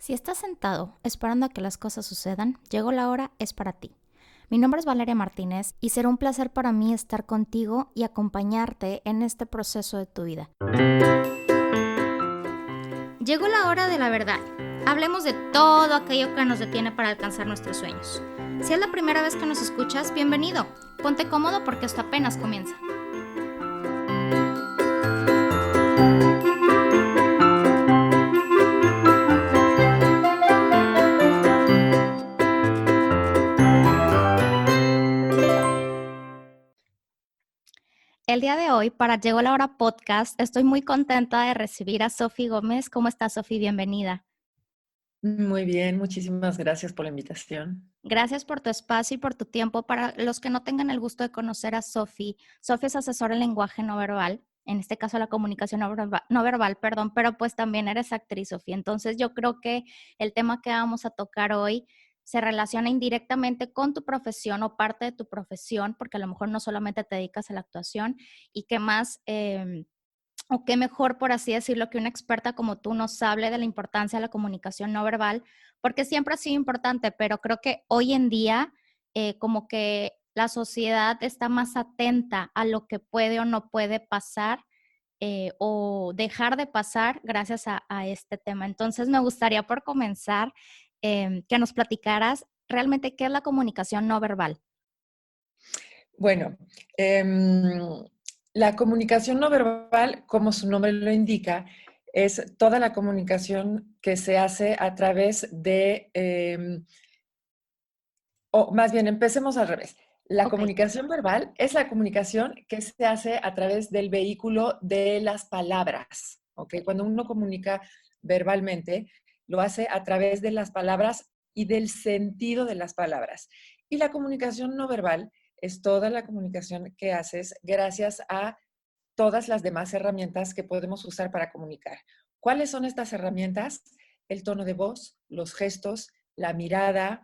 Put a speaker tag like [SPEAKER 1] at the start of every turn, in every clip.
[SPEAKER 1] Si estás sentado esperando a que las cosas sucedan, llegó la hora, es para ti. Mi nombre es Valeria Martínez y será un placer para mí estar contigo y acompañarte en este proceso de tu vida. Llegó la hora de la verdad. Hablemos de todo aquello que nos detiene para alcanzar nuestros sueños. Si es la primera vez que nos escuchas, bienvenido. Ponte cómodo porque esto apenas comienza. El día de hoy, para Llegó la Hora Podcast, estoy muy contenta de recibir a Sofi Gómez. ¿Cómo estás, Sofi? Bienvenida.
[SPEAKER 2] Muy bien, muchísimas gracias por la invitación.
[SPEAKER 1] Gracias por tu espacio y por tu tiempo. Para los que no tengan el gusto de conocer a Sofi, Sofi es asesora en lenguaje no verbal, en este caso la comunicación no verbal, perdón, pero pues también eres actriz, Sofi. Entonces yo creo que el tema que vamos a tocar hoy se relaciona indirectamente con tu profesión o parte de tu profesión, porque a lo mejor no solamente te dedicas a la actuación y que más... o qué mejor, por así decirlo, que una experta como tú nos hable de la importancia de la comunicación no verbal, porque siempre ha sido importante, pero creo que hoy en día como que la sociedad está más atenta a lo que puede o no puede pasar o dejar de pasar gracias a este tema. Entonces me gustaría por comenzar que nos platicaras realmente qué es la comunicación no verbal.
[SPEAKER 2] Bueno, la comunicación no verbal, como su nombre lo indica, es toda la comunicación que se hace a través de, o más bien, empecemos al revés. La
[SPEAKER 1] Ok.
[SPEAKER 2] comunicación verbal es la comunicación que se hace a través del vehículo de las palabras, ¿ok? Cuando uno comunica verbalmente, lo hace a través de las palabras y del sentido de las palabras. Y la comunicación no verbal es toda la comunicación que haces gracias a todas las demás herramientas que podemos usar para comunicar. ¿Cuáles son estas herramientas? El tono de voz, los gestos, la mirada,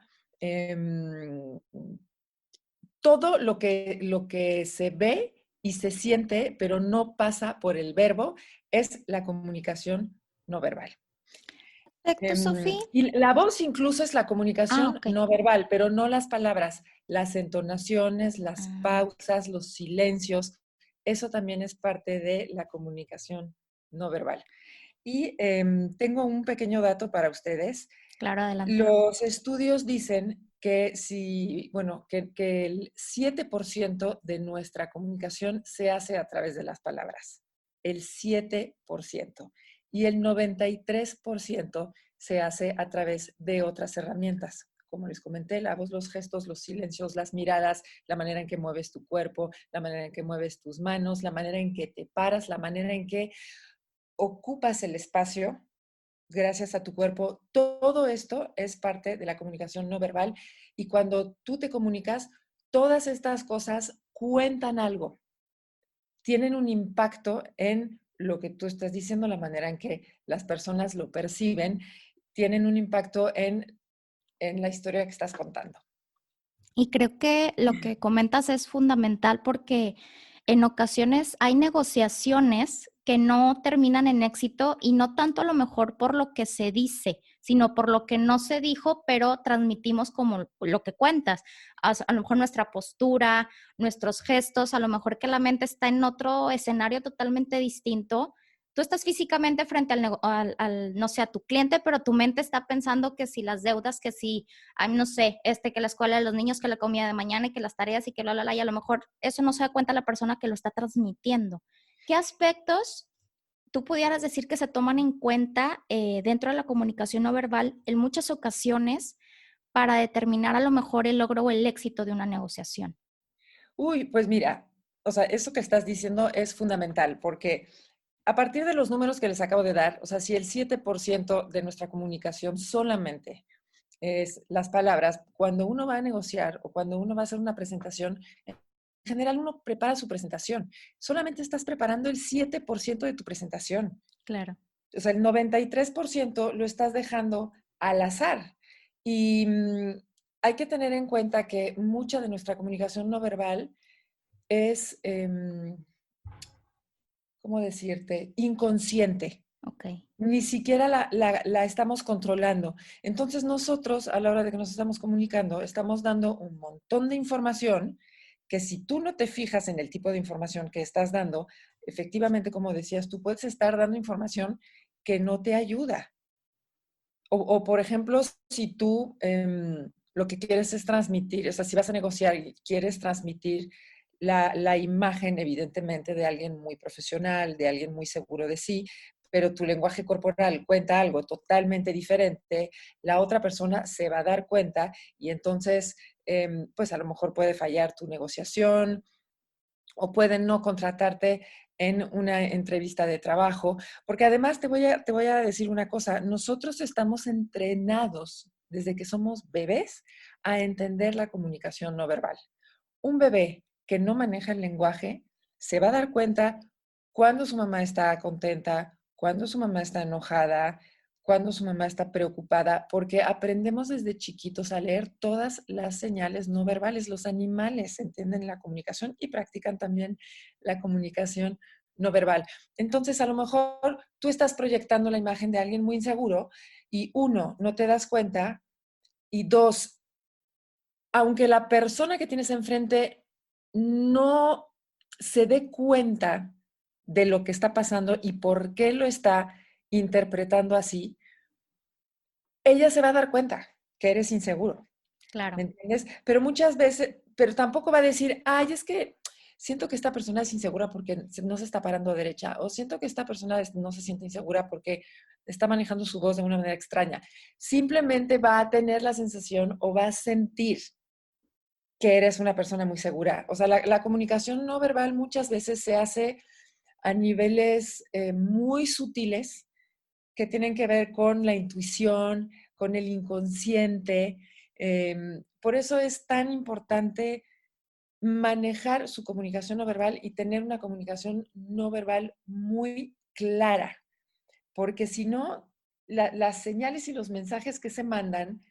[SPEAKER 2] todo lo que se ve y se siente, pero no pasa por el verbo, es la comunicación no verbal.
[SPEAKER 1] Perfecto, Sofi.
[SPEAKER 2] Y la voz incluso es la
[SPEAKER 1] Ah,
[SPEAKER 2] comunicación
[SPEAKER 1] ok.
[SPEAKER 2] no verbal, pero no las palabras, las entonaciones, las
[SPEAKER 1] Ah,
[SPEAKER 2] pausas, los silencios, eso también es parte de la comunicación no verbal. Y tengo un pequeño dato para ustedes.
[SPEAKER 1] claro, adelante.
[SPEAKER 2] Los estudios dicen que si, bueno, que el 7% de nuestra comunicación se hace a través de las palabras. El 7%. Y el 93% se hace a través de otras herramientas. Como les comenté, la voz, los gestos, los silencios, las miradas, la manera en que mueves tu cuerpo, la manera en que mueves tus manos, la manera en que te paras, la manera en que ocupas el espacio gracias a tu cuerpo. Todo esto es parte de la comunicación no verbal y cuando tú te comunicas, todas estas cosas cuentan algo, tienen un impacto en lo que tú estás diciendo, la manera en que las personas lo perciben, tienen un impacto en la historia que estás contando.
[SPEAKER 1] Y creo que lo que comentas es fundamental porque en ocasiones hay negociaciones que no terminan en éxito y no tanto a lo mejor por lo que se dice, sino por lo que no se dijo, pero transmitimos como lo que cuentas. A lo mejor nuestra postura, nuestros gestos, a lo mejor que la mente está en otro escenario totalmente distinto. Tú estás físicamente frente no sé, a tu cliente, pero tu mente está pensando que si las deudas, que si no sé, que la escuela de los niños, que la comida de mañana y que las tareas y que y a lo mejor eso no se da cuenta la persona que lo está transmitiendo. ¿Qué aspectos tú pudieras decir que se toman en cuenta dentro de la comunicación no verbal en muchas ocasiones para determinar a lo mejor el logro o el éxito de una negociación?
[SPEAKER 2] Uy, pues mira, o sea, eso que estás diciendo es fundamental porque a partir de los números que les acabo de dar, o sea, si el 7% de nuestra comunicación solamente es las palabras, cuando uno va a negociar o cuando uno va a hacer una presentación, en general uno prepara su presentación. Solamente estás preparando el 7% de tu presentación.
[SPEAKER 1] Claro.
[SPEAKER 2] O sea, el 93% lo estás dejando al azar. Y hay que tener en cuenta que mucha de nuestra comunicación no verbal es, ¿cómo decirte? Inconsciente.
[SPEAKER 1] Ok.
[SPEAKER 2] ni siquiera la estamos controlando. Entonces nosotros, a la hora de que nos estamos comunicando, estamos dando un montón de información que si tú no te fijas en el tipo de información que estás dando, efectivamente, como decías, tú puedes estar dando información que no te ayuda. Por ejemplo, si tú lo que quieres es transmitir, o sea, si vas a negociar y quieres transmitir la imagen, evidentemente, de alguien muy profesional, de alguien muy seguro de sí, pero tu lenguaje corporal cuenta algo totalmente diferente, la otra persona se va a dar cuenta y entonces, pues a lo mejor puede fallar tu negociación o pueden no contratarte en una entrevista de trabajo, porque además te voy a decir una cosa, nosotros estamos entrenados desde que somos bebés a entender la comunicación no verbal. Un bebé que no maneja el lenguaje se va a dar cuenta cuando su mamá está contenta, cuando su mamá está enojada, cuando su mamá está preocupada, porque aprendemos desde chiquitos a leer todas las señales no verbales. Los animales entienden la comunicación y practican también la comunicación no verbal. Entonces, a lo mejor tú estás proyectando la imagen de alguien muy inseguro y uno, no te das cuenta y dos, aunque la persona que tienes enfrente no se dé cuenta de lo que está pasando y por qué lo está interpretando así, ella se va a dar cuenta que eres inseguro, ¿me
[SPEAKER 1] Claro.
[SPEAKER 2] entiendes? Pero muchas veces, pero tampoco va a decir, ay, es que siento que esta persona es insegura porque no se está parando derecha, o siento que esta persona no se siente insegura porque está manejando su voz de una manera extraña. Simplemente va a tener la sensación o va a sentir que eres una persona muy segura. O sea, la comunicación no verbal muchas veces se hace a niveles muy sutiles que tienen que ver con la intuición, con el inconsciente. Por eso es tan importante manejar su comunicación no verbal y tener una comunicación no verbal muy clara, porque si no, las señales y los mensajes que se mandan,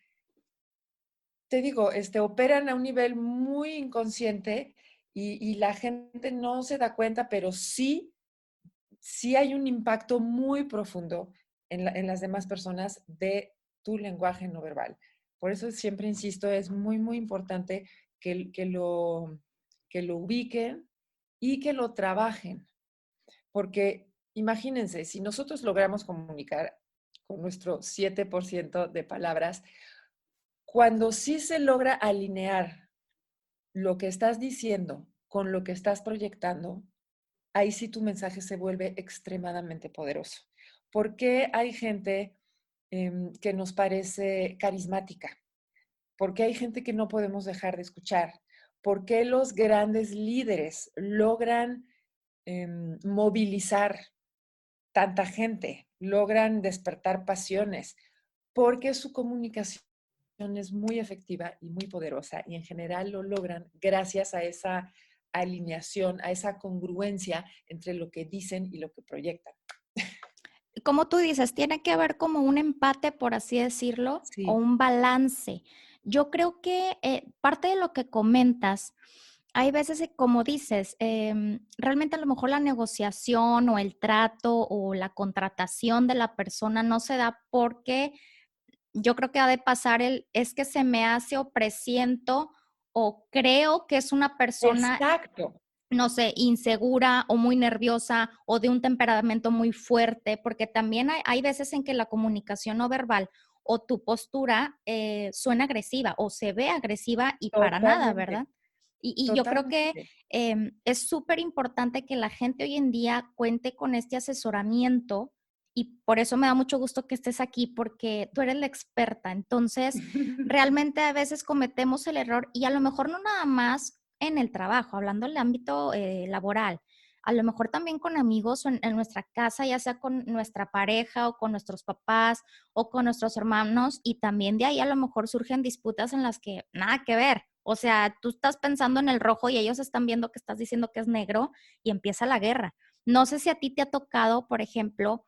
[SPEAKER 2] te digo, operan a un nivel muy inconsciente y la gente no se da cuenta, pero sí hay un impacto muy profundo en las demás personas de tu lenguaje no verbal. Por eso siempre insisto, es muy, muy importante que lo ubiquen y que lo trabajen, porque imagínense, si nosotros logramos comunicar con nuestro 7% de palabras, cuando sí se logra alinear lo que estás diciendo con lo que estás proyectando, ahí sí tu mensaje se vuelve extremadamente poderoso. ¿Por qué hay gente que nos parece carismática? ¿Por qué hay gente que no podemos dejar de escuchar? ¿Por qué los grandes líderes logran movilizar tanta gente, logran despertar pasiones? Porque su comunicación es muy efectiva y muy poderosa y en general lo logran gracias a esa alineación, a esa congruencia entre lo que dicen y lo que proyectan.
[SPEAKER 1] Como tú dices, tiene que haber como un empate, por así decirlo, o
[SPEAKER 2] Sí,
[SPEAKER 1] un balance. Yo creo que parte de lo que comentas, hay veces, como dices, realmente a lo mejor la negociación o el trato o la contratación de la persona no se da porque yo creo que ha de pasar es que se me hace o presiento o creo que es una persona,
[SPEAKER 2] exacto,
[SPEAKER 1] no sé, insegura o muy nerviosa o de un temperamento muy fuerte, porque también hay veces en que la comunicación no verbal o tu postura suena agresiva o se ve agresiva y para nada,
[SPEAKER 2] totalmente,
[SPEAKER 1] ¿verdad? Y yo creo que
[SPEAKER 2] totalmente.
[SPEAKER 1] es súper importante que la gente hoy en día cuente con este asesoramiento y por eso me da mucho gusto que estés aquí porque tú eres la experta. Entonces, realmente a veces cometemos el error y a lo mejor no nada más en el trabajo, hablando del ámbito laboral, a lo mejor también con amigos o en nuestra casa, ya sea con nuestra pareja o con nuestros papás o con nuestros hermanos, y también de ahí a lo mejor surgen disputas en las que nada que ver. O sea, tú estás pensando en el rojo y ellos están viendo que estás diciendo que es negro y empieza la guerra. No sé si a ti te ha tocado, por ejemplo,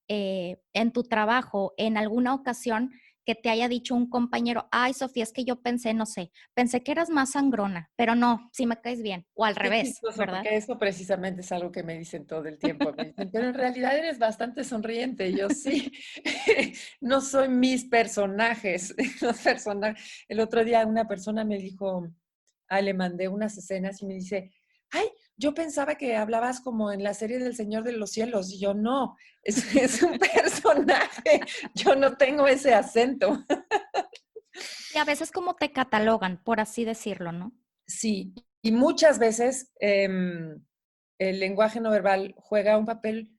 [SPEAKER 1] en tu trabajo, en alguna ocasión que te haya dicho un compañero, ay, Sofía, es que yo pensé, no sé, pensé que eras más sangrona, pero no, sí me caes bien, o al
[SPEAKER 2] Qué
[SPEAKER 1] revés,
[SPEAKER 2] chistoso,
[SPEAKER 1] ¿verdad?
[SPEAKER 2] porque eso precisamente es algo que me dicen todo el tiempo. Me dicen, pero en realidad eres bastante sonriente. Y yo sí, no soy mis personajes. Los personajes. El otro día una persona me dijo, le mandé unas escenas y me dice, ay, yo pensaba que hablabas como en la serie del Señor de los Cielos. Y yo no, es un personaje. Yo no tengo ese acento.
[SPEAKER 1] Y a veces como te catalogan, por así decirlo, ¿no?
[SPEAKER 2] Sí, y muchas veces el lenguaje no verbal juega un papel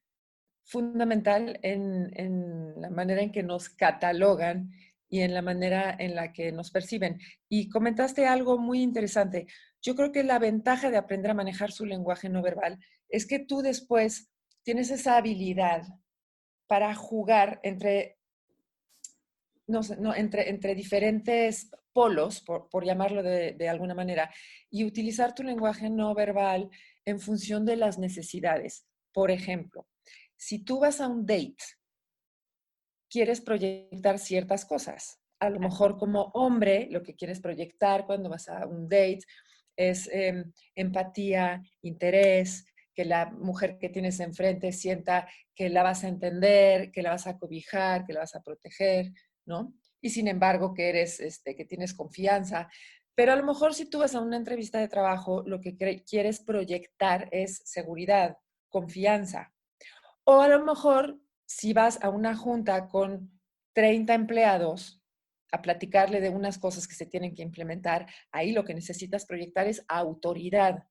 [SPEAKER 2] fundamental en la manera en que nos catalogan y en la manera en la que nos perciben. Y comentaste algo muy interesante. Yo creo que la ventaja de aprender a manejar su lenguaje no verbal es que tú después tienes esa habilidad para jugar entre no sé, no, entre diferentes polos, por llamarlo de alguna manera, y utilizar tu lenguaje no verbal en función de las necesidades. Por ejemplo, si tú vas a un date, quieres proyectar ciertas cosas. A lo
[SPEAKER 1] Claro.
[SPEAKER 2] mejor como hombre, lo que quieres proyectar cuando vas a un date es empatía, interés, que la mujer que tienes enfrente sienta que la vas a entender, que la vas a cobijar, que la vas a proteger, ¿no? Y sin embargo que eres, que tienes confianza. Pero a lo mejor si tú vas a una entrevista de trabajo, lo que quieres proyectar es seguridad, confianza. O a lo mejor, si vas a una junta con 30 empleados a platicarle de unas cosas que se tienen que implementar, ahí lo que necesitas proyectar es autoridad.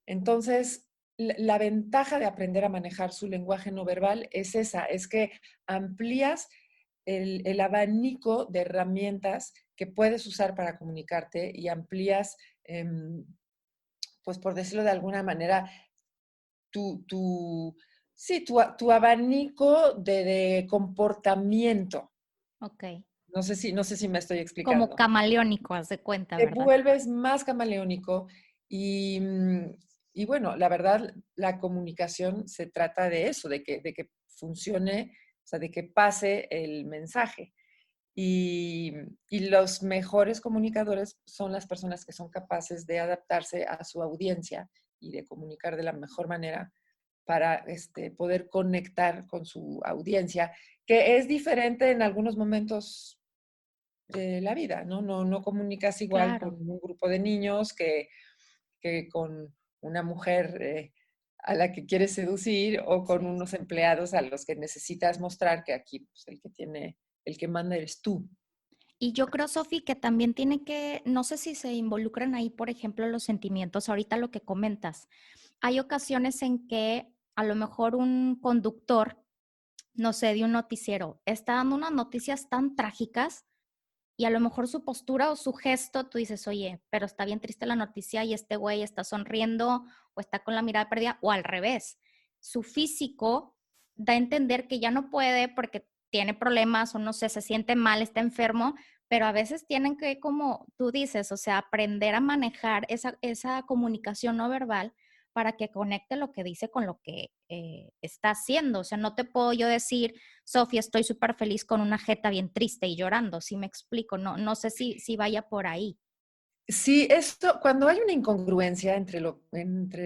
[SPEAKER 2] Entonces, la ventaja de aprender a manejar su lenguaje no verbal es esa, es que amplías el abanico de herramientas que puedes usar para comunicarte y amplías, pues por decirlo de alguna manera, tu, tu, sí, tu abanico de comportamiento.
[SPEAKER 1] Ok.
[SPEAKER 2] No sé si me estoy
[SPEAKER 1] Como
[SPEAKER 2] explicando.
[SPEAKER 1] camaleónico, haz de cuenta,
[SPEAKER 2] Te
[SPEAKER 1] ¿verdad?
[SPEAKER 2] vuelves más camaleónico y, y bueno, la verdad, la comunicación se trata de eso, de que funcione, o sea, de que pase el mensaje. Y, y los mejores comunicadores son las personas que son capaces de adaptarse a su audiencia y de comunicar de la mejor manera para poder conectar con su audiencia, que es diferente en algunos momentos de la vida, ¿no? No comunicas igual con
[SPEAKER 1] Claro.
[SPEAKER 2] un grupo de niños que con una mujer a la que quieres seducir o con
[SPEAKER 1] Sí.
[SPEAKER 2] unos empleados a los que necesitas mostrar que aquí pues, el que manda eres tú.
[SPEAKER 1] Y yo creo, Sofi, que también tiene que, no sé si se involucran ahí, por ejemplo, los sentimientos, ahorita lo que comentas. Hay ocasiones en que a lo mejor un conductor, no sé, de un noticiero, está dando unas noticias tan trágicas y a lo mejor su postura o su gesto, tú dices, oye, pero está bien triste la noticia y este güey está sonriendo o está con la mirada perdida, o al revés. Su físico da a entender que ya no puede porque tiene problemas o no sé, se siente mal, está enfermo, pero a veces tienen que, como tú dices, o sea, aprender a manejar esa comunicación no verbal para que conecte lo que dice con lo que está haciendo. O sea, no te puedo yo decir, Sofía, estoy súper feliz con una jeta bien triste y llorando, ¿sí me explico? No, no sé si vaya por ahí.
[SPEAKER 2] Sí, esto, cuando hay una incongruencia entre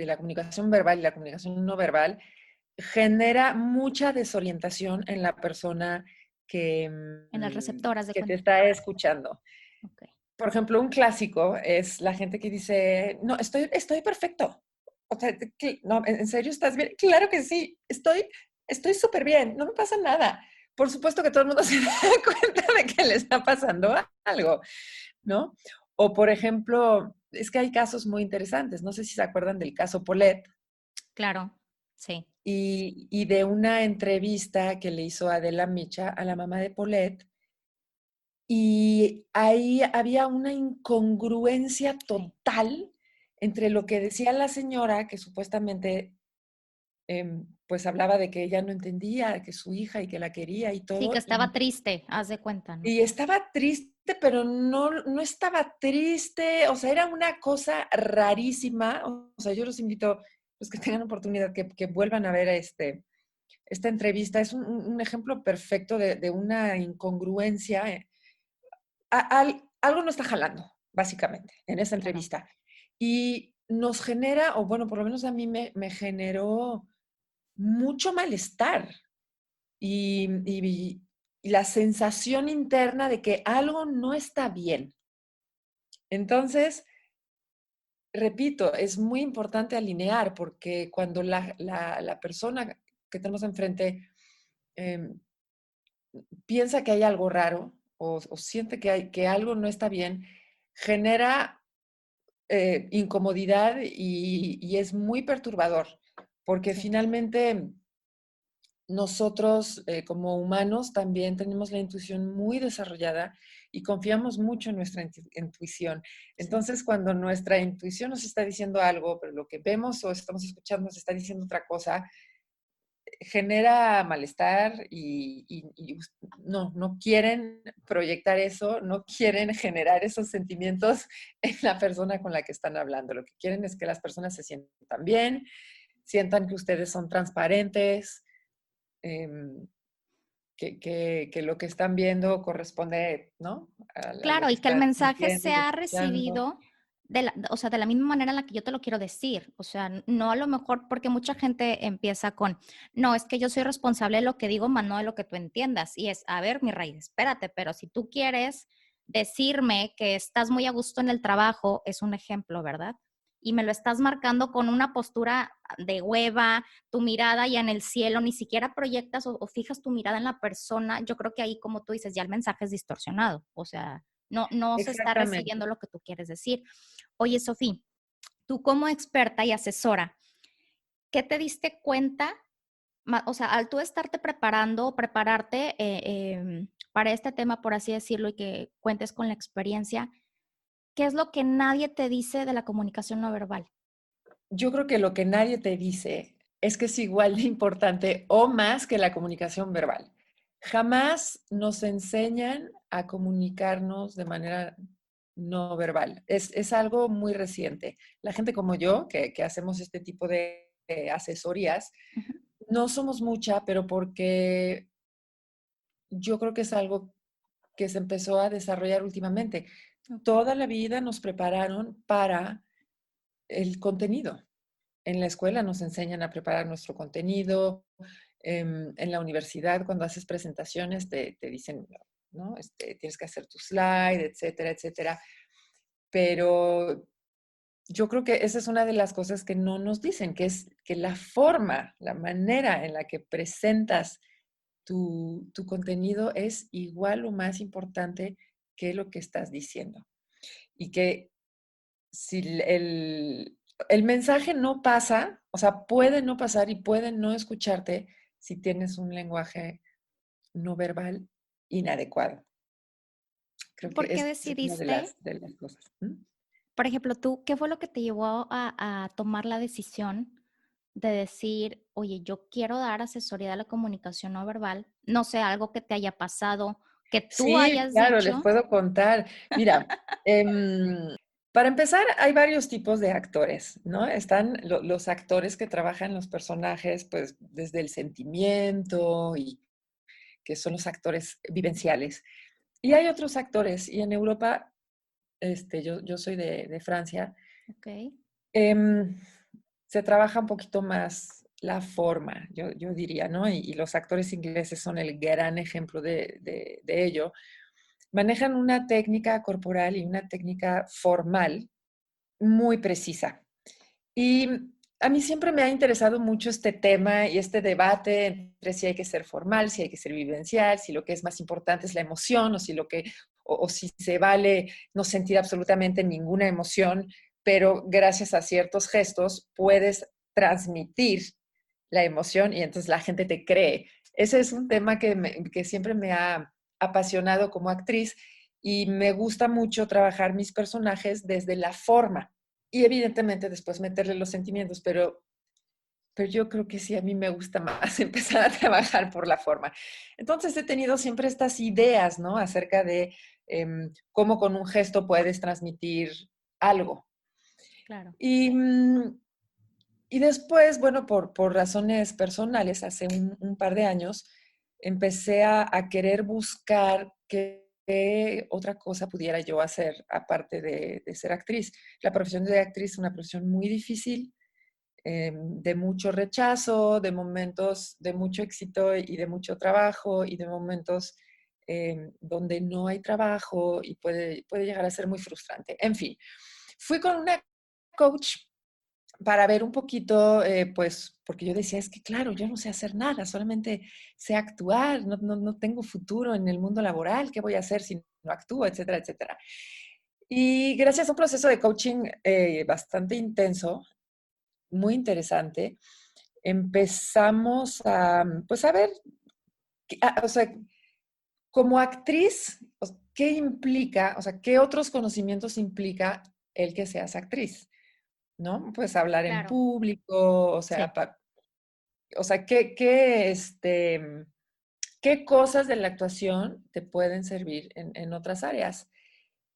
[SPEAKER 2] la comunicación verbal y la comunicación no verbal, genera mucha desorientación en la persona que,
[SPEAKER 1] En el receptor, haz de
[SPEAKER 2] que te
[SPEAKER 1] cuenta.
[SPEAKER 2] está escuchando.
[SPEAKER 1] Ok.
[SPEAKER 2] Por ejemplo, un clásico es la gente que dice, no, estoy perfecto. O sea, no, ¿en serio estás bien? Claro que sí, estoy súper bien, no me pasa nada. Por supuesto que todo el mundo se da cuenta de que le está pasando algo, ¿no? O por ejemplo, es que hay casos muy interesantes. No sé si se acuerdan del caso Polet
[SPEAKER 1] Claro, sí.
[SPEAKER 2] y de una entrevista que le hizo Adela Micha a la mamá de Polet. Y ahí había una incongruencia
[SPEAKER 1] Sí.
[SPEAKER 2] total entre lo que decía la señora, que supuestamente pues hablaba de que ella no entendía, que su hija y que la quería y
[SPEAKER 1] Sí, que
[SPEAKER 2] todo,
[SPEAKER 1] estaba triste, haz de cuenta, ¿no?
[SPEAKER 2] y estaba triste, pero no estaba triste, o sea, era una cosa rarísima. O sea, yo los invito, los que tengan oportunidad, que vuelvan a ver esta entrevista es un ejemplo perfecto de una incongruencia. Algo no está jalando, básicamente, en esa
[SPEAKER 1] Claro.
[SPEAKER 2] entrevista. Y nos genera, o bueno, por lo menos a mí me generó mucho malestar y la sensación interna de que algo no está bien. Entonces, repito, es muy importante alinear porque cuando la persona que tenemos enfrente em, piensa que hay algo raro o siente que algo no está bien, genera incomodidad y es muy perturbador, porque
[SPEAKER 1] Sí.
[SPEAKER 2] finalmente nosotros como humanos también tenemos la intuición muy desarrollada y confiamos mucho en nuestra intuición.
[SPEAKER 1] Sí.
[SPEAKER 2] Entonces, cuando nuestra intuición nos está diciendo algo, pero lo que vemos o estamos escuchando nos está diciendo otra cosa, genera malestar y no quieren proyectar eso, no quieren generar esos sentimientos en la persona con la que están hablando. Lo que quieren es que las personas se sientan bien, sientan que ustedes son transparentes, em, que lo que están viendo corresponde, ¿no? A lo
[SPEAKER 1] Claro,
[SPEAKER 2] que
[SPEAKER 1] y que el
[SPEAKER 2] están
[SPEAKER 1] mensaje
[SPEAKER 2] sintiendo y
[SPEAKER 1] sea
[SPEAKER 2] escuchando.
[SPEAKER 1] recibido o sea, de la misma manera en la que yo te lo quiero decir. O sea, no a lo mejor porque mucha gente empieza con, no, es que yo soy responsable de lo que digo, más no de lo que tú entiendas. Y es, a ver, mi rey, espérate, pero si tú quieres decirme que estás muy a gusto en el trabajo, es un ejemplo, ¿verdad? Y me lo estás marcando con una postura de hueva, tu mirada ya en el cielo, ni siquiera proyectas o fijas tu mirada en la persona. Yo creo que ahí, como tú dices, ya el mensaje es distorsionado. O sea, no se está
[SPEAKER 2] Exactamente.
[SPEAKER 1] recibiendo lo que tú quieres decir. Oye, Sofía, tú como experta y asesora, ¿qué te diste cuenta? O sea, al tú estarte preparando o prepararte para este tema, por así decirlo, y que cuentes con la experiencia, ¿qué es lo que nadie te dice de la comunicación no verbal?
[SPEAKER 2] Yo creo que lo que nadie te dice es que es igual de importante o más que la comunicación verbal. Jamás nos enseñan a comunicarnos de manera no verbal. Es algo muy reciente. La gente como yo, que hacemos este tipo de asesorías,
[SPEAKER 1] Ujú.
[SPEAKER 2] no somos mucha, pero porque yo creo que es algo que se empezó a desarrollar últimamente.
[SPEAKER 1] Ok.
[SPEAKER 2] Toda la vida nos prepararon para el contenido. En la escuela nos enseñan a preparar nuestro contenido, en la universidad cuando haces presentaciones te dicen, ¿no? Tienes que hacer tu slide, etcétera, etcétera. Pero yo creo que esa es una de las cosas que no nos dicen, que es que la forma, la manera en la que presentas tu contenido es igual o más importante que lo que estás diciendo. Y que si el mensaje no pasa, o sea, puede no pasar y puede no escucharte si tienes un lenguaje no verbal inadecuado.
[SPEAKER 1] ¿Tú
[SPEAKER 2] Creo que
[SPEAKER 1] por qué
[SPEAKER 2] es una de
[SPEAKER 1] decidiste,
[SPEAKER 2] de las cosas. ¿Mm?
[SPEAKER 1] por ejemplo, tú, qué fue lo que te llevó a tomar la decisión de decir, oye, yo quiero dar asesoría de la comunicación no verbal? No sé, algo que te haya pasado, que tú
[SPEAKER 2] Sí,
[SPEAKER 1] hayas
[SPEAKER 2] claro, les
[SPEAKER 1] dicho.
[SPEAKER 2] puedo contar. Mira, em, para empezar, hay varios tipos de actores, ¿no? Están los actores que trabajan los personajes, pues, desde el sentimiento y que son los actores vivenciales. Y hay otros actores, y en Europa, yo soy de Francia,
[SPEAKER 1] Ok,
[SPEAKER 2] em, se trabaja un poquito más la forma, yo diría, ¿no? Y los actores ingleses son el gran ejemplo de ello. Manejan una técnica corporal y una técnica formal muy precisa. Y a mí siempre me ha interesado mucho este tema y este debate entre si hay que ser formal, si hay que ser vivencial, si lo que es más importante es la emoción o si o si se vale no sentir absolutamente ninguna emoción, pero gracias a ciertos gestos puedes transmitir la emoción y entonces la gente te cree. Ese es un tema que siempre me ha apasionado como actriz y me gusta mucho trabajar mis personajes desde la forma y evidentemente después meterle los sentimientos, pero yo creo que sí, a mí me gusta más empezar a trabajar por la forma. Entonces he tenido siempre estas ideas, ¿no? Acerca de cómo con un gesto puedes transmitir algo.
[SPEAKER 1] claro.
[SPEAKER 2] Y, Y después, bueno, por razones personales, hace un par de años, empecé a querer buscar qué otra cosa pudiera yo hacer aparte de ser actriz. La profesión de actriz es una profesión muy difícil, de mucho rechazo, de momentos de mucho éxito y de mucho trabajo y de momentos donde no hay trabajo y puede llegar a ser muy frustrante. En fin, fui con una coach para ver un poquito, pues, porque yo decía, es que claro, yo no sé hacer nada, solamente sé actuar, no tengo futuro en el mundo laboral, ¿qué voy a hacer si no actúo, etcétera, etcétera? Y gracias a un proceso de coaching bastante intenso, muy interesante, empezamos a, pues, a ver, o sea, como actriz, ¿qué implica, o sea, qué otros conocimientos implica el que seas actriz? ¿No? Pues hablar en
[SPEAKER 1] Claro,
[SPEAKER 2] público,
[SPEAKER 1] sí,
[SPEAKER 2] o sea, ¿qué cosas de la actuación te pueden servir en otras áreas?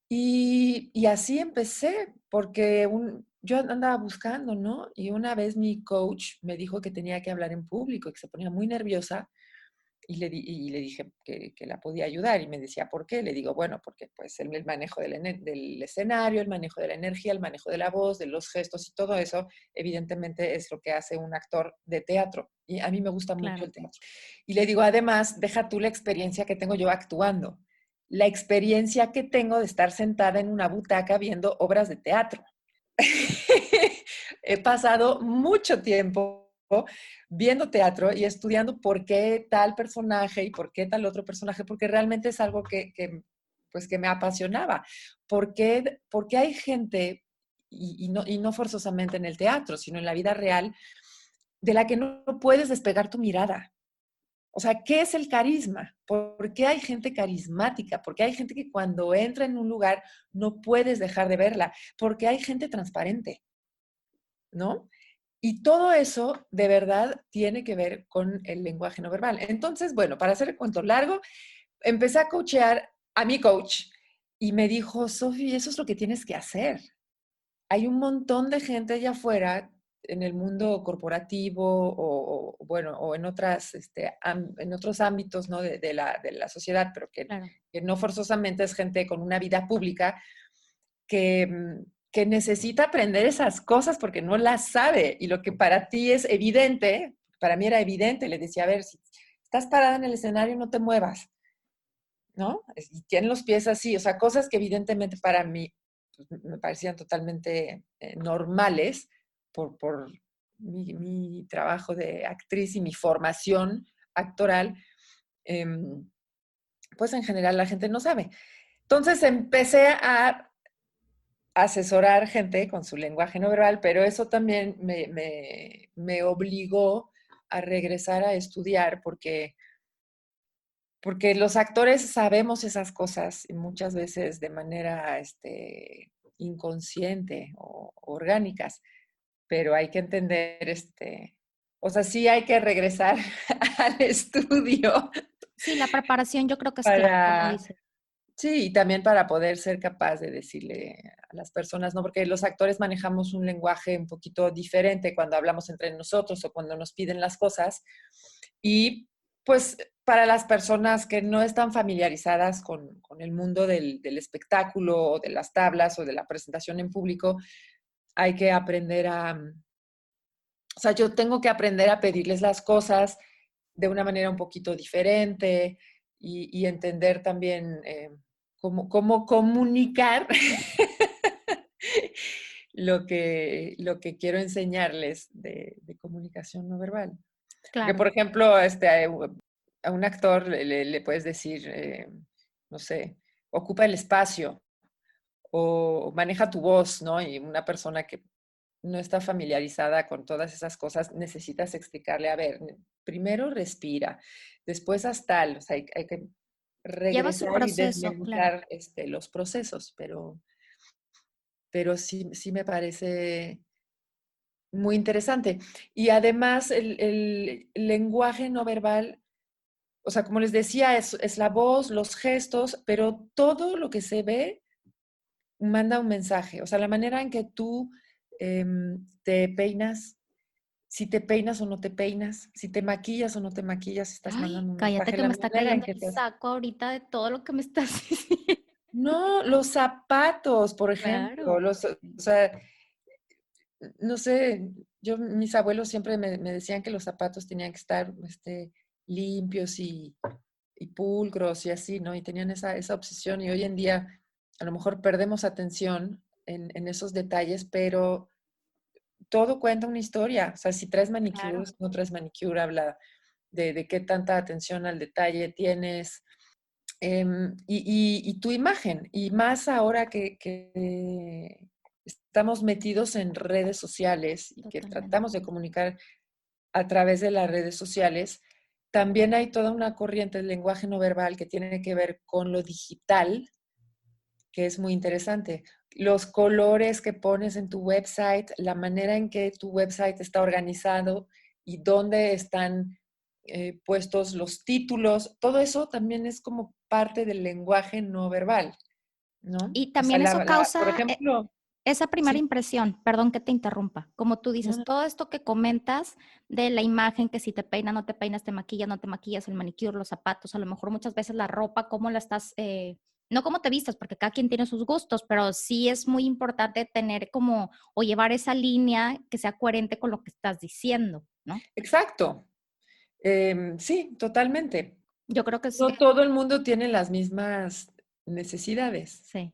[SPEAKER 2] Y así empecé, porque yo andaba buscando, ¿no? Y una vez mi coach me dijo que tenía que hablar en público y que se ponía muy nerviosa y le dije que la podía ayudar y me decía, ¿por qué? Le digo, bueno, porque pues el manejo del escenario, el manejo de la energía, el manejo de la voz, de los gestos y todo eso, evidentemente es lo que hace un actor de teatro. Y a mí me gusta mucho
[SPEAKER 1] claro.
[SPEAKER 2] el teatro. Y le digo, además, deja tú la experiencia que tengo yo actuando, la experiencia que tengo de estar sentada en una butaca viendo obras de teatro. He pasado mucho tiempo viendo teatro y estudiando por qué tal personaje y por qué tal otro personaje, porque realmente es algo pues que me apasionaba. Porque hay gente, y no forzosamente en el teatro, sino en la vida real, de la que no puedes despegar tu mirada. O sea, ¿qué es el carisma? ¿Por qué hay gente carismática? ¿Por qué hay gente que cuando entra en un lugar no puedes dejar de verla? Porque hay gente transparente, ¿no? Y todo eso de verdad tiene que ver con el lenguaje no verbal. Entonces, bueno, para hacer el cuento largo, empecé a coachear a mi coach y me dijo, Sofi, eso es lo que tienes que hacer. Hay un montón de gente allá afuera en el mundo corporativo bueno, o en, en otros ámbitos, ¿no? De la sociedad, pero
[SPEAKER 1] Claro.
[SPEAKER 2] que no forzosamente es gente con una vida pública que, que necesita aprender esas cosas porque no las sabe. Y lo que para ti es evidente, para mí era evidente, le decía, a ver, si estás parada en el escenario, no te muevas, ¿no? Y tienen los pies así, o sea, cosas que evidentemente para mí pues, me parecían totalmente normales por mi trabajo de actriz y mi formación actoral, eh, pues en general la gente no sabe. Entonces empecé a asesorar gente con su lenguaje no verbal, pero eso también me obligó a regresar a estudiar porque los actores sabemos esas cosas y muchas veces de manera inconsciente o orgánicas, pero hay que entender, o sea, sí hay que regresar al estudio
[SPEAKER 1] Sí, la preparación yo creo que es clave, como
[SPEAKER 2] para,
[SPEAKER 1] dices.
[SPEAKER 2] sí, y también para poder ser capaz de decirle a las personas, ¿no? Porque los actores manejamos un lenguaje un poquito diferente cuando hablamos entre nosotros o cuando nos piden las cosas. Y pues para las personas que no están familiarizadas con el mundo del espectáculo o de las tablas o de la presentación en público, hay que aprender o sea, yo tengo que aprender a pedirles las cosas de una manera un poquito diferente y entender también cómo comunicar lo que quiero enseñarles de comunicación no verbal. Porque,
[SPEAKER 1] Claro.
[SPEAKER 2] por ejemplo, a un actor le puedes decir, no sé, ocupa el espacio o maneja tu voz, ¿no? Y una persona que no está familiarizada con todas esas cosas, necesitas explicarle, a ver, primero respira, después haz tal, o sea, hay que
[SPEAKER 1] Lleva su
[SPEAKER 2] regresar y
[SPEAKER 1] proceso, claro.
[SPEAKER 2] desmenuzar los procesos, pero sí me parece muy interesante. Y además el lenguaje no verbal, o sea, como les decía, es la voz, los gestos, pero todo lo que se ve manda un mensaje. O sea, la manera en que tú te peinas, si te peinas o no te peinas, si te maquillas o no te maquillas, estás
[SPEAKER 1] Ay,
[SPEAKER 2] mandando un
[SPEAKER 1] cállate
[SPEAKER 2] mensaje,
[SPEAKER 1] que
[SPEAKER 2] la
[SPEAKER 1] me está
[SPEAKER 2] manera en
[SPEAKER 1] cayendo
[SPEAKER 2] que
[SPEAKER 1] el
[SPEAKER 2] te...
[SPEAKER 1] saco ahorita de todo lo que me estás diciendo.
[SPEAKER 2] No, los zapatos, por ejemplo,
[SPEAKER 1] Claro.
[SPEAKER 2] o sea, no sé, mis abuelos siempre me decían que los zapatos tenían que estar limpios y pulcros y así, ¿no? Y tenían esa obsesión y hoy en día a lo mejor perdemos atención en esos detalles, pero todo cuenta una historia. O sea, si traes manicure,
[SPEAKER 1] Claro,
[SPEAKER 2] si no traes manicure, habla de qué tanta atención al detalle tienes. Y tu imagen, y más ahora que estamos metidos en redes sociales y que
[SPEAKER 1] totalmente.
[SPEAKER 2] tratamos de comunicar a través de las redes sociales, también hay toda una corriente del lenguaje no verbal que tiene que ver con lo digital, que es muy interesante. Los colores que pones en tu website, la manera en que tu website está organizado y dónde están puestos los títulos, todo eso también es como parte del lenguaje no verbal, ¿no?
[SPEAKER 1] Y
[SPEAKER 2] O sea,
[SPEAKER 1] también eso
[SPEAKER 2] por
[SPEAKER 1] causa
[SPEAKER 2] ejemplo,
[SPEAKER 1] esa primera
[SPEAKER 2] sí,
[SPEAKER 1] impresión, perdón que te interrumpa, como tú
[SPEAKER 2] no,
[SPEAKER 1] dices,
[SPEAKER 2] no,
[SPEAKER 1] todo esto que comentas de la imagen, que si te peinas, no te peinas, te maquillas, no te maquillas, el manicure, los zapatos, a lo mejor muchas veces la ropa, cómo la estás, no cómo te vistas, porque cada quien tiene sus gustos, pero sí es muy importante tener como o llevar esa línea que sea coherente con lo que estás diciendo, ¿no?
[SPEAKER 2] exacto. Sí, totalmente.
[SPEAKER 1] Yo creo que es,
[SPEAKER 2] No todo el mundo tiene las mismas necesidades,
[SPEAKER 1] sí.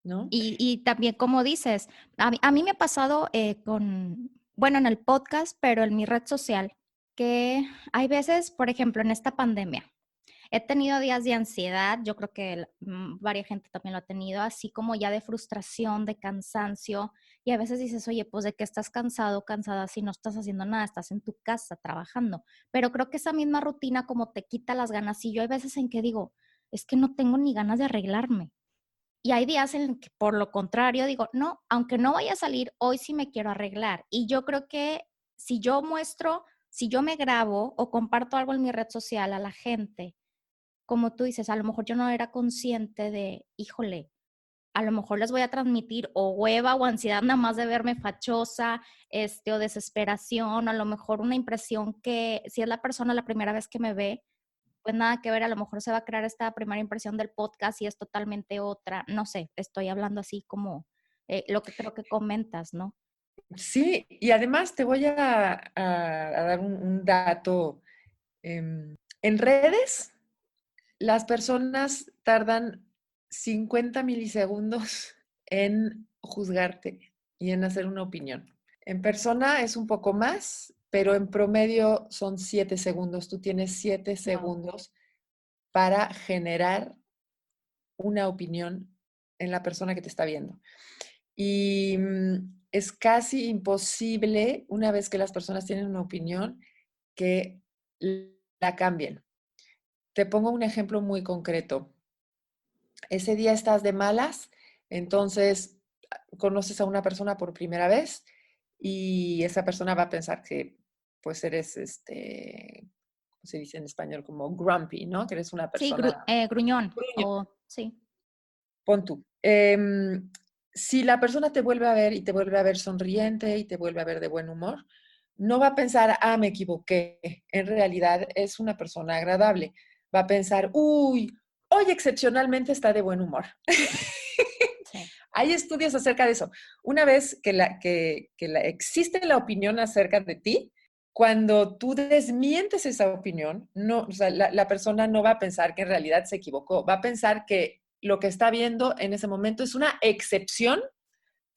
[SPEAKER 2] ¿no?
[SPEAKER 1] Y también, como dices, a mí me ha pasado bueno, en el podcast, pero en mi red social, que hay veces, por ejemplo, en esta pandemia, he tenido días de ansiedad, yo creo que varias gente también lo ha tenido, así como ya de frustración, de cansancio, y a veces dices, oye, pues de qué estás cansado, cansada, si no estás haciendo nada, estás en tu casa trabajando, pero creo que esa misma rutina como te quita las ganas, y yo hay veces en que digo, es que no tengo ni ganas de arreglarme. Y hay días en que, por lo contrario, digo, no, aunque no vaya a salir, hoy sí me quiero arreglar. Y yo creo que si yo muestro, si yo me grabo o comparto algo en mi red social a la gente, como tú dices, a lo mejor yo no era consciente de, híjole, a lo mejor les voy a transmitir o hueva o ansiedad nada más de verme fachosa, o desesperación, a lo mejor una impresión que si es la persona la primera vez que me ve, pues nada que ver, a lo mejor se va a crear esta primera impresión del podcast y es totalmente otra, no sé, estoy hablando así como lo que creo que comentas, ¿no?
[SPEAKER 2] Sí, y además te voy a dar un dato. En redes, las personas tardan 50 milisegundos en juzgarte y en hacer una opinión. En persona es un poco más, pero en promedio son 7 segundos. Tú tienes 7
[SPEAKER 1] Wow.
[SPEAKER 2] segundos para generar una opinión en la persona que te está viendo. Y es casi imposible, una vez que las personas tienen una opinión, que la cambien. Te pongo un ejemplo muy concreto. Ese día estás de malas, entonces conoces a una persona por primera vez y esa persona va a pensar que pues eres, ¿cómo se dice en español? Como grumpy, ¿no? Que eres una
[SPEAKER 1] Sí,
[SPEAKER 2] persona
[SPEAKER 1] gruñón,
[SPEAKER 2] gruñona,
[SPEAKER 1] o sí,
[SPEAKER 2] pon tú. Si la persona te vuelve a ver y te vuelve a ver sonriente y te vuelve a ver de buen humor, no va a pensar, ah, me equivoqué. En realidad es una persona agradable. Va a pensar, uy, hoy excepcionalmente está de buen humor.
[SPEAKER 1] sí,
[SPEAKER 2] Hay estudios acerca de eso. Una vez existe la opinión acerca de ti, cuando tú desmientes esa opinión, no, o sea, la persona no va a pensar que en realidad se equivocó, va a pensar que lo que está viendo en ese momento es una excepción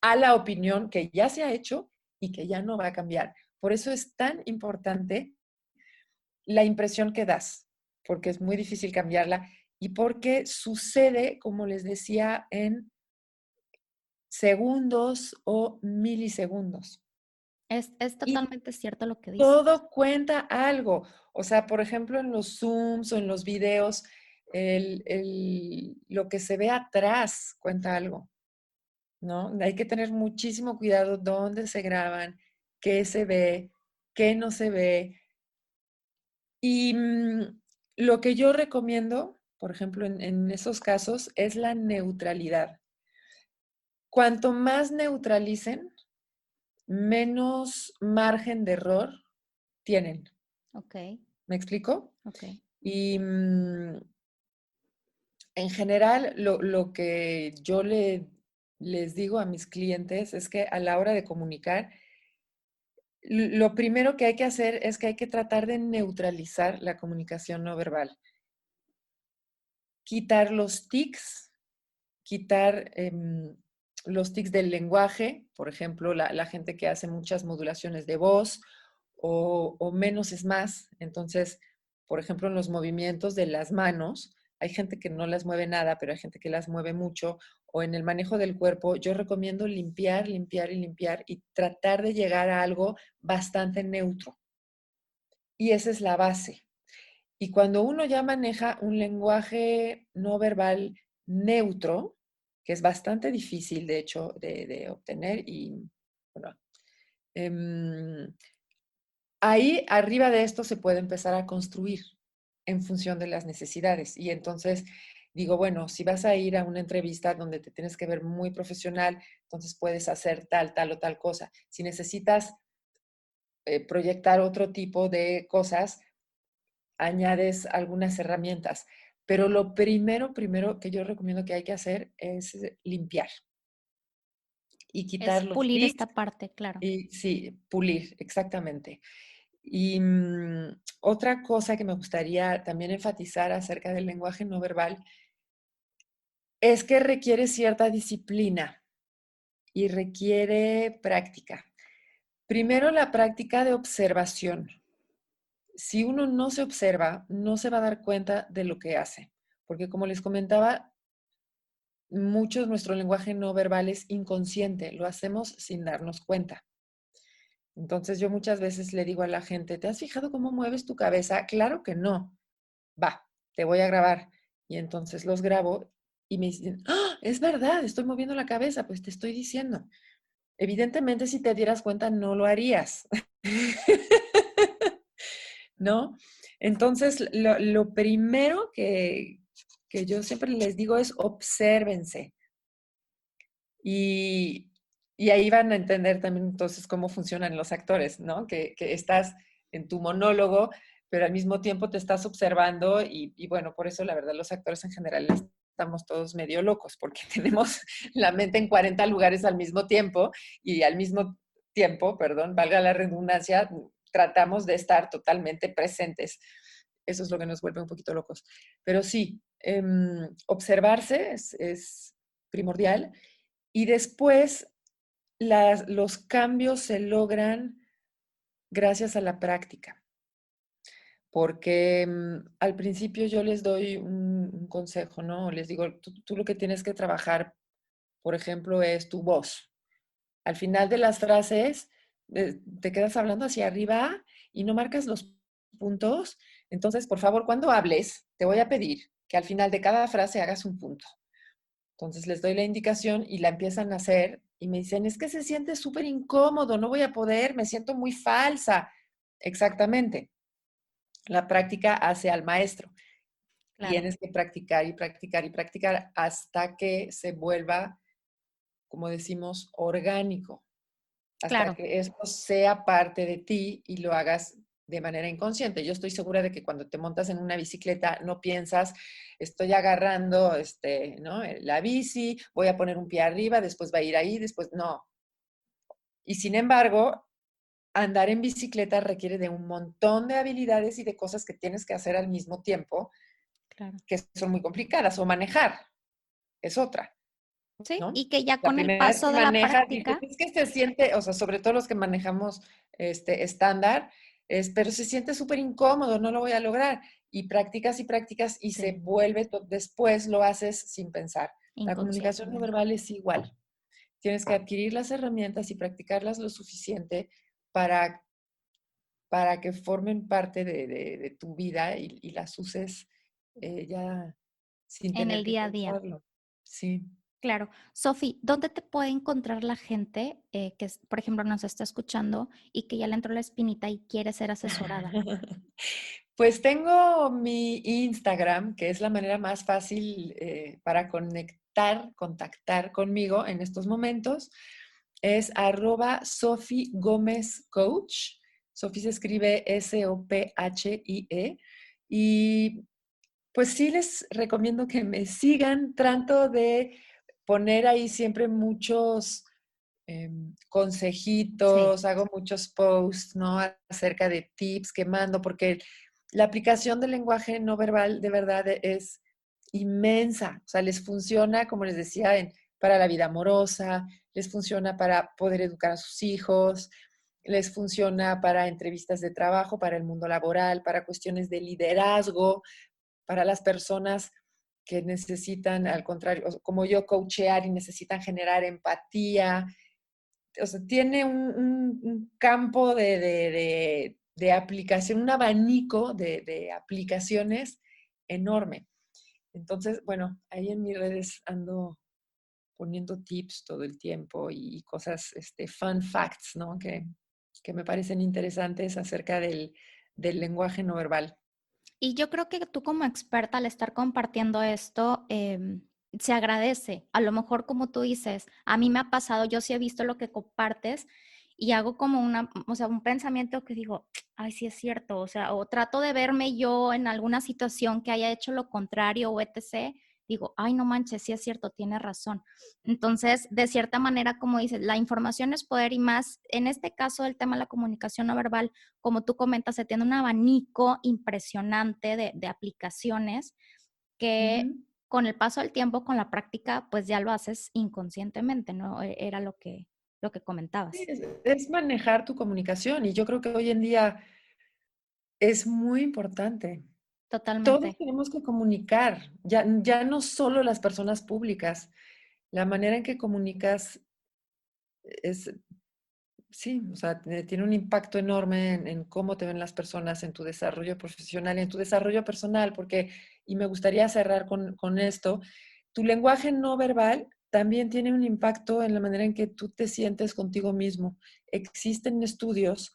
[SPEAKER 2] a la opinión que ya se ha hecho y que ya no va a cambiar. Por eso es tan importante la impresión que das, porque es muy difícil cambiarla y porque sucede, como les decía, en segundos o milisegundos.
[SPEAKER 1] es
[SPEAKER 2] Y
[SPEAKER 1] totalmente cierto lo que dices.
[SPEAKER 2] todo cuenta algo. O sea, por ejemplo, en los Zooms o en los videos, lo que se ve atrás cuenta algo, ¿no? Hay que tener muchísimo cuidado dónde se graban, qué se ve, qué no se ve. Y lo que yo recomiendo, por ejemplo, en esos casos, es la neutralidad. Cuanto más neutralicen, menos margen de error tienen.
[SPEAKER 1] Ok,
[SPEAKER 2] ¿Me explico?
[SPEAKER 1] ok.
[SPEAKER 2] Y en general, lo que yo les digo a mis clientes es que a la hora de comunicar, lo primero que hay que hacer es que hay que tratar de neutralizar la comunicación no verbal. Quitar los tics, quitar los tics del lenguaje, por ejemplo, la gente que hace muchas modulaciones de voz o menos es más. Entonces, por ejemplo, en los movimientos de las manos, hay gente que no las mueve nada, pero hay gente que las mueve mucho. O en el manejo del cuerpo, yo recomiendo limpiar, limpiar y limpiar y tratar de llegar a algo bastante neutro. Y esa es la base. Y cuando uno ya maneja un lenguaje no verbal neutro, que es bastante difícil, de hecho, de obtener, y bueno, em, ahí arriba de esto se puede empezar a construir en función de las necesidades. Y entonces digo, bueno, si vas a ir a una entrevista donde te tienes que ver muy profesional, entonces puedes hacer tal, tal o tal cosa. Si necesitas proyectar otro tipo de cosas, añades algunas herramientas. Pero lo primero que yo recomiendo que hay que hacer es limpiar y quitar
[SPEAKER 1] Es
[SPEAKER 2] los
[SPEAKER 1] pulir
[SPEAKER 2] tics
[SPEAKER 1] esta parte, claro.
[SPEAKER 2] y sí, pulir, exactamente. Y otra cosa que me gustaría también enfatizar acerca del lenguaje no verbal es que requiere cierta disciplina y requiere práctica. Primero, la práctica de observación. Si uno no se observa, no se va a dar cuenta de lo que hace, porque como les comentaba, mucho de nuestro lenguaje no verbal es inconsciente, lo hacemos sin darnos cuenta. Entonces yo muchas veces le digo a la gente, ¿te has fijado cómo mueves tu cabeza? Claro que no. Va, te voy a grabar. Y entonces los grabo y me dicen, ¡ah! Es verdad, estoy moviendo la cabeza, pues te estoy diciendo. Evidentemente, si te dieras cuenta, no lo harías. ¿No? Entonces, lo primero que yo siempre les digo es obsérvense. Y, y ahí van a entender también entonces cómo funcionan los actores, ¿no? Que estás en tu monólogo, pero al mismo tiempo te estás observando y bueno, por eso la verdad los actores en general estamos todos medio locos, porque tenemos la mente en 40 lugares al mismo tiempo y al mismo tiempo, perdón, valga la redundancia, tratamos de estar totalmente presentes. Eso es lo que nos vuelve un poquito locos. Pero sí, observarse es primordial y después los cambios se logran gracias a la práctica, porque al principio yo les doy un consejo, ¿no? Les digo, tú lo que tienes que trabajar, por ejemplo, es tu voz. Al final de las frases, te quedas hablando hacia arriba y no marcas los puntos. Entonces, por favor, cuando hables, te voy a pedir que al final de cada frase hagas un punto. Entonces les doy la indicación y la empiezan a hacer y me dicen, es que se siente súper incómodo, no voy a poder, me siento muy falsa. Exactamente. La práctica hace al maestro.
[SPEAKER 1] Claro,
[SPEAKER 2] Tienes que practicar y practicar y practicar hasta que se vuelva, como decimos, orgánico, hasta
[SPEAKER 1] claro.
[SPEAKER 2] que esto sea parte de ti y lo hagas de manera inconsciente. Yo estoy segura de que cuando te montas en una bicicleta no piensas, estoy agarrando ¿no? La bici, voy a poner un pie arriba, después va a ir ahí, después no. Y sin embargo, andar en bicicleta requiere de un montón de habilidades y de cosas que tienes que hacer al mismo tiempo,
[SPEAKER 1] Claro.
[SPEAKER 2] que son muy complicadas, o manejar, es otra.
[SPEAKER 1] Sí,
[SPEAKER 2] ¿No?
[SPEAKER 1] y que ya
[SPEAKER 2] La
[SPEAKER 1] con el
[SPEAKER 2] primera vez
[SPEAKER 1] paso
[SPEAKER 2] que
[SPEAKER 1] de la
[SPEAKER 2] manejas, dices,
[SPEAKER 1] práctica,
[SPEAKER 2] es que se siente, o sea, sobre todo los que manejamos estándar, pero se siente súper incómodo, no lo voy a lograr. Y practicas y se
[SPEAKER 1] sí,
[SPEAKER 2] vuelve, después lo haces sin pensar. La comunicación no
[SPEAKER 1] inconscientemente.
[SPEAKER 2] verbal es igual. Tienes que adquirir las herramientas y practicarlas lo suficiente para, para que formen parte de tu vida y las uses ya sin
[SPEAKER 1] En
[SPEAKER 2] tener
[SPEAKER 1] el
[SPEAKER 2] que
[SPEAKER 1] día a día.
[SPEAKER 2] pensarlo. Sí.
[SPEAKER 1] Claro. Sofi, ¿dónde te puede encontrar la gente que, por ejemplo, nos está escuchando y que ya le entró la espinita y quiere ser asesorada?
[SPEAKER 2] Pues tengo mi Instagram, que es la manera más fácil para contactar conmigo en estos momentos. es @SophieGomezCoach. Sophie se escribe Sophie. Y pues sí les recomiendo que me sigan. Trato de poner ahí siempre muchos
[SPEAKER 1] Sí.
[SPEAKER 2] consejitos, hago muchos posts, ¿no? Acerca de tips que mando, porque la aplicación del lenguaje no verbal de verdad es inmensa. O sea, les funciona, como les decía, para la vida amorosa, les funciona para poder educar a sus hijos, les funciona para entrevistas de trabajo, para el mundo laboral, para cuestiones de liderazgo, para las personas que necesitan, al contrario, como yo, coachear y necesitan generar empatía. O sea, tiene un campo de aplicación, un abanico de aplicaciones enorme. Entonces, bueno, ahí en mis redes ando poniendo tips todo el tiempo y cosas, fun facts, ¿no? Que me parecen interesantes acerca del lenguaje no verbal.
[SPEAKER 1] Y yo creo que tú como experta al estar compartiendo esto, se agradece. A lo mejor como tú dices, a mí me ha pasado, yo sí he visto lo que compartes y hago como o sea, un pensamiento que digo, ay, sí es cierto, o sea, o trato de verme yo en alguna situación que haya hecho lo contrario o etc. Digo, ay, no manches, sí es cierto, tiene razón. Entonces, de cierta manera, como dices, la información es poder y más, en este caso, el tema de la comunicación no verbal, como tú comentas, se tiene un abanico impresionante de aplicaciones que
[SPEAKER 2] Ujú.
[SPEAKER 1] con el paso del tiempo, con la práctica, pues ya lo haces inconscientemente, ¿no? Era lo que
[SPEAKER 2] Sí,
[SPEAKER 1] comentabas.
[SPEAKER 2] es manejar tu comunicación y yo creo que hoy en día es muy importante. Todos
[SPEAKER 1] Totalmente.
[SPEAKER 2] tenemos que comunicar, ya no solo las personas públicas. La manera en que comunicas es, sí, o sea, tiene un impacto enorme en cómo te ven las personas, en tu desarrollo profesional, en tu desarrollo personal, porque, y me gustaría cerrar con esto, tu lenguaje no verbal también tiene un impacto en la manera en que tú te sientes contigo mismo. Existen estudios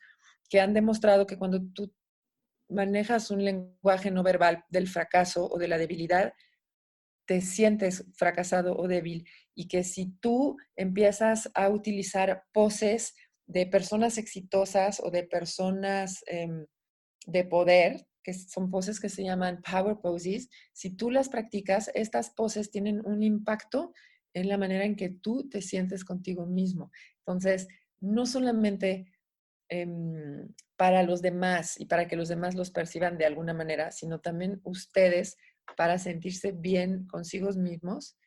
[SPEAKER 2] que han demostrado que cuando tú manejas un lenguaje no verbal del fracaso o de la debilidad, te sientes fracasado o débil y que si tú empiezas a utilizar poses de personas exitosas o de personas de poder, que son poses que se llaman power poses, si tú las practicas, estas poses tienen un impacto en la manera en que tú te sientes contigo mismo. Entonces, no solamente para los demás y para que los demás los perciban de alguna manera, sino también ustedes para sentirse bien consigo mismos,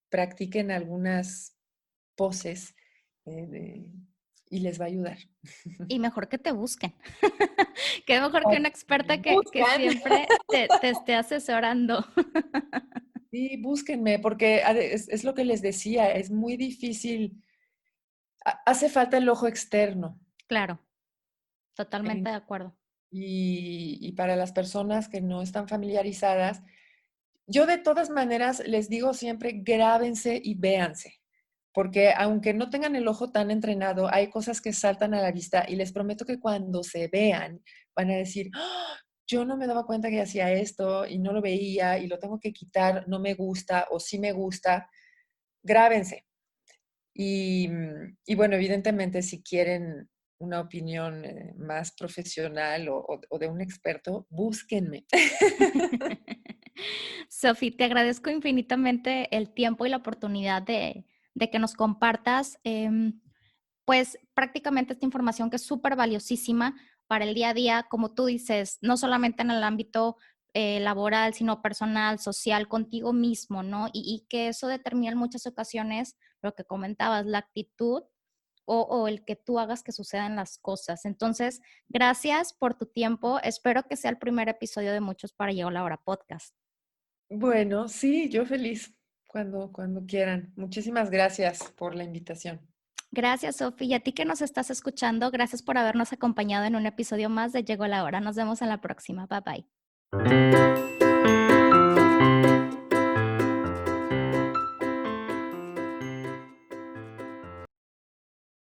[SPEAKER 2] practiquen algunas poses y les va a ayudar.
[SPEAKER 1] Y mejor que te busquen. Qué mejor que
[SPEAKER 2] O
[SPEAKER 1] una experta que
[SPEAKER 2] buscan.
[SPEAKER 1] siempre te esté asesorando.
[SPEAKER 2] Sí, búsquenme, porque es lo que les decía, es muy difícil, hace falta el ojo externo.
[SPEAKER 1] Claro, totalmente de acuerdo.
[SPEAKER 2] Y para las personas que no están familiarizadas, yo de todas maneras les digo siempre, grábense y véanse, porque aunque no tengan el ojo tan entrenado, hay cosas que saltan a la vista y les prometo que cuando se vean van a decir, "Ah, yo no me daba cuenta que hacía esto y no lo veía y lo tengo que quitar, no me gusta o sí me gusta". Grábense. Y bueno, evidentemente si quieren una opinión más profesional o de un experto, búsquenme.
[SPEAKER 1] Sofi, te agradezco infinitamente el tiempo y la oportunidad de que nos compartas, pues prácticamente esta información que es súper valiosísima para el día a día, como tú dices, no solamente en el ámbito laboral, sino personal, social, contigo mismo, ¿no? Y que eso determina en muchas ocasiones lo que comentabas, la actitud o el que tú hagas que sucedan las cosas. Entonces, gracias por tu tiempo. Espero que sea el primer episodio de muchos para Llegó la Hora Podcast.
[SPEAKER 2] Bueno, sí, yo feliz cuando quieran. Muchísimas gracias por la invitación.
[SPEAKER 1] Gracias, Sofi. Y a ti que nos estás escuchando, gracias por habernos acompañado en un episodio más de Llegó la Hora. Nos vemos en la próxima. Bye bye.